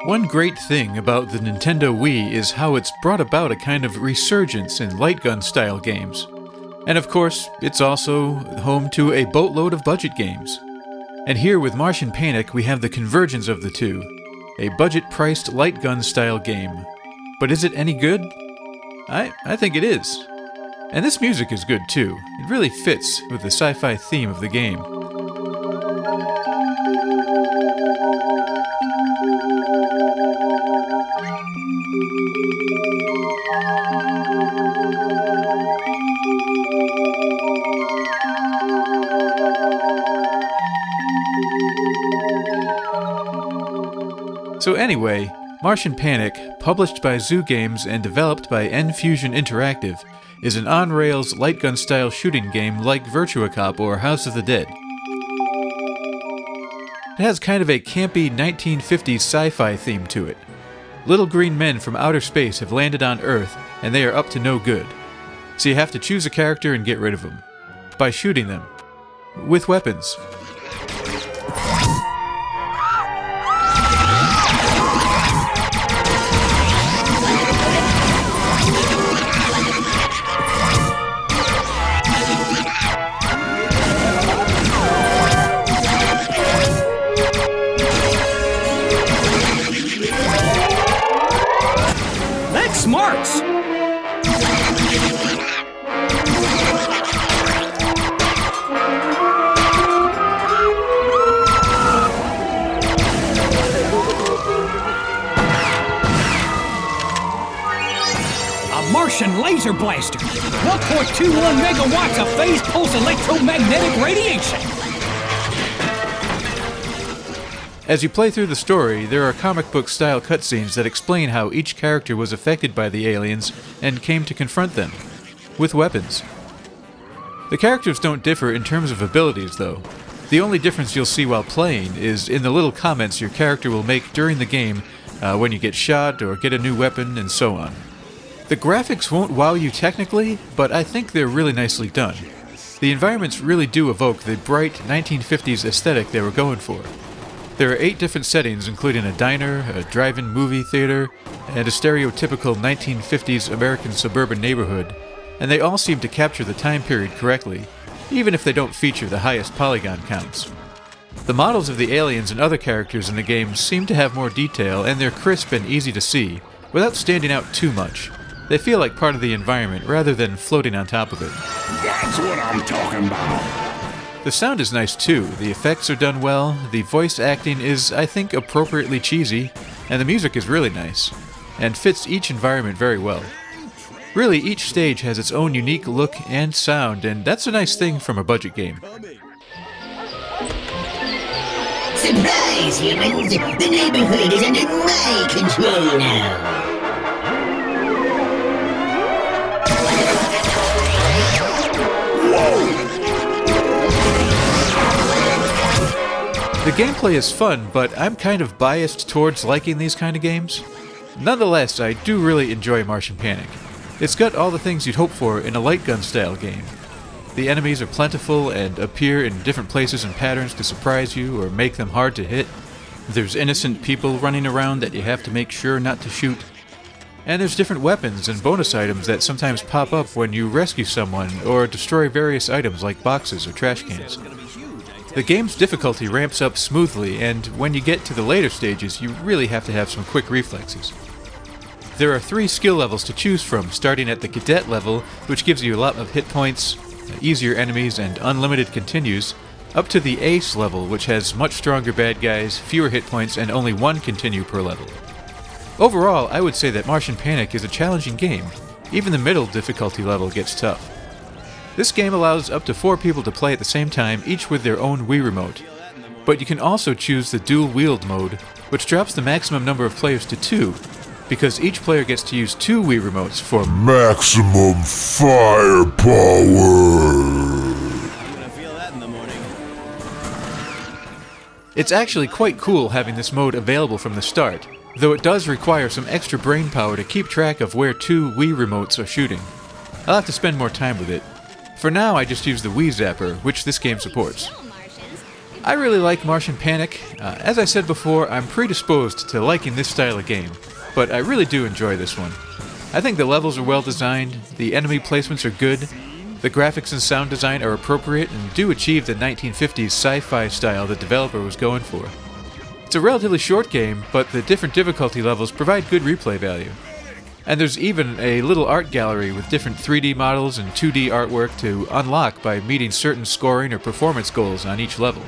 One great thing about the Nintendo Wii is how it's brought about a kind of resurgence in light gun style games. And of course, it's also home to a boatload of budget games. And here with Martian Panic we have the convergence of the two. A budget-priced light gun style game. But is it any good? I think it is. And this music is good too. It really fits with the sci-fi theme of the game. So anyway, Martian Panic, published by Zoo Games and developed by N-Fusion Interactive, is an on-rails light gun style shooting game like Virtua Cop or House of the Dead. It has kind of a campy 1950s sci-fi theme to it. Little green men from outer space have landed on Earth and they are up to no good. So you have to choose a character and get rid of them. By shooting them. With weapons. Smarts! A Martian laser blaster! 1.21 megawatts of phase pulse electromagnetic radiation! As you play through the story, there are comic book style cutscenes that explain how each character was affected by the aliens and came to confront them, with weapons. The characters don't differ in terms of abilities though. The only difference you'll see while playing is in the little comments your character will make during the game when you get shot or get a new weapon and so on. The graphics won't wow you technically, but I think they're really nicely done. The environments really do evoke the bright 1950s aesthetic they were going for. There are 8 different settings, including a diner, a drive-in movie theater, and a stereotypical 1950s American suburban neighborhood, and they all seem to capture the time period correctly, even if they don't feature the highest polygon counts. The models of the aliens and other characters in the game seem to have more detail, and they're crisp and easy to see, without standing out too much. They feel like part of the environment rather than floating on top of it. That's what I'm talking about! The sound is nice too, the effects are done well, the voice acting is, I think, appropriately cheesy, and the music is really nice, and fits each environment very well. Really, each stage has its own unique look and sound, and that's a nice thing from a budget game. Surprise, humans! The neighborhood is under my control now! The gameplay is fun, but I'm kind of biased towards liking these kind of games. Nonetheless, I do really enjoy Martian Panic. It's got all the things you'd hope for in a light gun style game. The enemies are plentiful and appear in different places and patterns to surprise you or make them hard to hit. There's innocent people running around that you have to make sure not to shoot. And there's different weapons and bonus items that sometimes pop up when you rescue someone or destroy various items like boxes or trash cans. The game's difficulty ramps up smoothly, and when you get to the later stages, you really have to have some quick reflexes. There are 3 skill levels to choose from, starting at the Cadet level, which gives you a lot of hit points, easier enemies, and unlimited continues, up to the Ace level, which has much stronger bad guys, fewer hit points, and only 1 continue per level. Overall, I would say that Martian Panic is a challenging game. Even the middle difficulty level gets tough. This game allows up to 4 people to play at the same time, each with their own Wii remote. But you can also choose the dual-wield mode, which drops the maximum number of players to 2, because each player gets to use 2 Wii remotes for maximum firepower. It's actually quite cool having this mode available from the start, though it does require some extra brain power to keep track of where 2 Wii remotes are shooting. I'll have to spend more time with it. For now, I just use the Wii Zapper, which this game supports. I really like Martian Panic. As I said before, I'm predisposed to liking this style of game, but I really do enjoy this one. I think the levels are well designed, the enemy placements are good, the graphics and sound design are appropriate and do achieve the 1950s sci-fi style the developer was going for. It's a relatively short game, but the different difficulty levels provide good replay value. And there's even a little art gallery with different 3D models and 2D artwork to unlock by meeting certain scoring or performance goals on each level.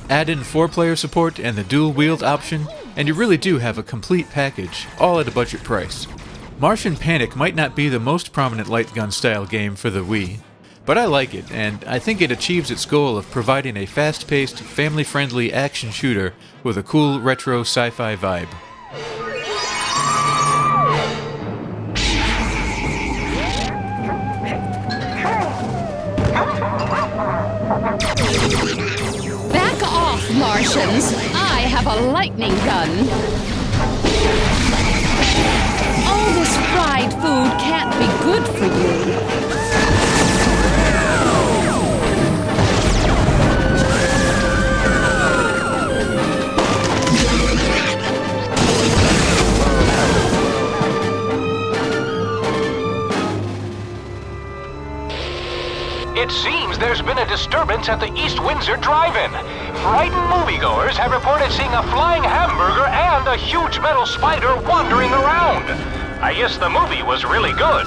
Add in 4-player support and the dual-wield option, and you really do have a complete package, all at a budget price. Martian Panic might not be the most prominent light gun style game for the Wii, but I like it, and I think it achieves its goal of providing a fast-paced, family-friendly action shooter with a cool retro sci-fi vibe. Back off, Martians! I have a lightning gun! All this fried food can't be good for you. It seems there's been a disturbance at the East Windsor Drive-In. Frightened moviegoers have reported seeing a flying hamburger and a huge metal spider wandering around. I guess the movie was really good.